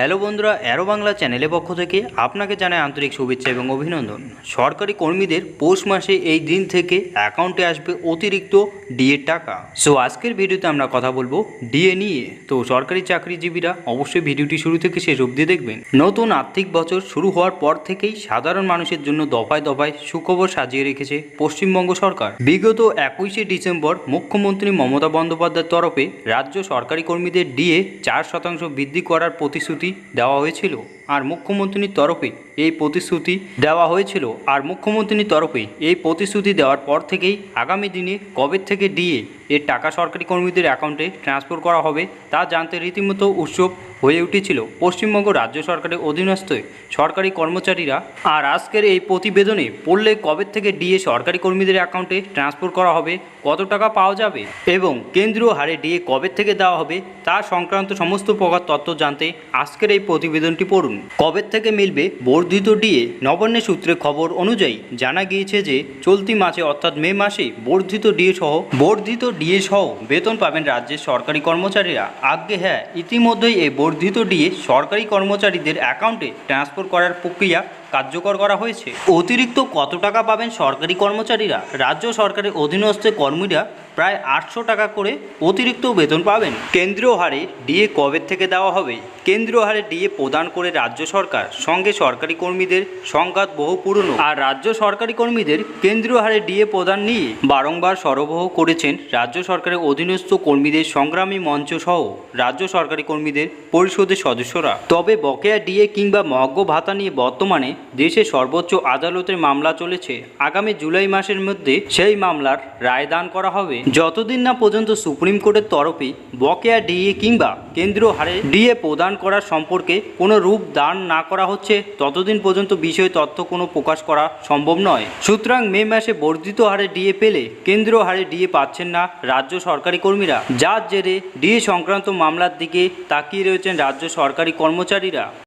Hello বন্ধুরা, arrow Bangla চ্যানেলের পক্ষ থেকে আপনাকে জানাই আন্তরিক শুভেচ্ছা এবং অভিনন্দন। সরকারি কর্মীদের পৌষ মাসে এই দিন থেকে অ্যাকাউন্টে আসবে অতিরিক্ত ডিএর টাকা। সো আজকের ভিডিওতে আমরা কথা বলবো ডিএ নিয়ে। তো সরকারি চাকরিজীবীরা অবশ্যই ভিডিওটি শুরু থেকে শেষ অবধি দেখবেন। নতুন আর্থিক বছর শুরু হওয়ার পর থেকেই সাধারণ মানুষের জন্য দফায় দফায় সুখবর সাজিয়ে রেখেছে পশ্চিমবঙ্গ সরকার। বিগত 21শে ডিসেম্বর মুখ্যমন্ত্রী মমতা বন্দ্যোপাধ্যায়ের তরফে রাজ্য সরকারি কর্মীদের ডিএ 4% বৃদ্ধি করার প্রতিশ্রুতি দেওয়া হয়েছিল আর মুখ্যমন্ত্রীর তরফে এই প্রতিশ্রুতি দেওয়ার পর থেকেই আগামী দিনে কবে থেকে ডিএ এর টাকা সরকারি কর্মীদের অ্যাকাউন্টে ট্রান্সফার করা হবে তা জানতে রীতিমতো উৎসব হয়ে উঠেছিল পশ্চিমবঙ্গ রাজ্য সরকারের অধীনস্থ সরকারি কর্মচারীরা। আর আজকের এই প্রতিবেদনে পড়লে কবে থেকে ডিএ সরকারি কর্মীদের অ্যাকাউন্টে ট্রান্সফার করা হবে, কত টাকা পাওয়া যাবে এবং কেন্দ্রীয় হারে ডিএ কবে থেকে দেওয়া হবে তা সংক্রান্ত সমস্ত প্রকার তথ্য জানতে আজকের এই প্রতিবেদনটি পড়ুন। কবে থেকে মিলবে বর্ধিত ডিএ? নবান্নের সূত্রে খবর অনুযায়ী জানা গিয়েছে যে চলতি মাসে অর্থাৎ মে মাসে বর্ধিত ডিএ সহ বেতন পাবেন রাজ্যের সরকারি কর্মচারীরা। আগে হ্যাঁ, ইতিমধ্যেই এই বর্ধিত ডিএ সরকারি কর্মচারীদের অ্যাকাউন্টে ট্রান্সফার করার প্রক্রিয়া কার্যকর করা হয়েছে। অতিরিক্ত কত টাকা পাবেন সরকারি কর্মচারীরা? রাজ্য সরকারের অধীনস্থ কর্মীরা প্রায় 800 টাকা করে অতিরিক্ত বেতন পাবেন। কেন্দ্রীয় হারে ডিএ কবে থেকে দেওয়া হবে? কেন্দ্রীয় হারে ডিএ প্রদান করে রাজ্য সরকার সঙ্গে সরকারি কর্মীদের সংঘাত বহু পুরনো। আর রাজ্য সরকারি কর্মীদের কেন্দ্রীয় হারে ডিএ প্রদান নিয়ে বারংবার সরবরাহ করেছেন রাজ্য সরকারের অধীনস্থ কর্মীদের সংগ্রামী মঞ্চ সহ রাজ্য সরকারি কর্মীদের পরিষদের সদস্যরা। তবে বকেয়া ডিএ কিংবা মহার্ঘ ভাতা নিয়ে বর্তমানে দেশে সর্বোচ্চ আদালতের মামলা চলেছে। আগামী জুলাই মাসের মধ্যে সেই মামলার রায়দান করা হবে। যতদিন না পর্যন্ত সুপ্রিম কোর্টের তরফে বকেয়া ডিএ কিংবা কেন্দ্রীয় হারে ডিএ প্রদান করার সম্পর্কে কোনো রূপ দান না করা হচ্ছে, ততদিন পর্যন্ত বিষয়ে তথ্য কোনো প্রকাশ করা সম্ভব নয়। সুতরাং মে মাসে বর্ধিত হারে ডিএ পেলে কেন্দ্রীয় হারে ডিএ পাচ্ছেন না রাজ্য সরকারি কর্মীরা, যার জেরে ডিএ সংক্রান্ত মামলার দিকে তাকিয়ে রয়েছেন রাজ্য সরকারি কর্মচারীরা।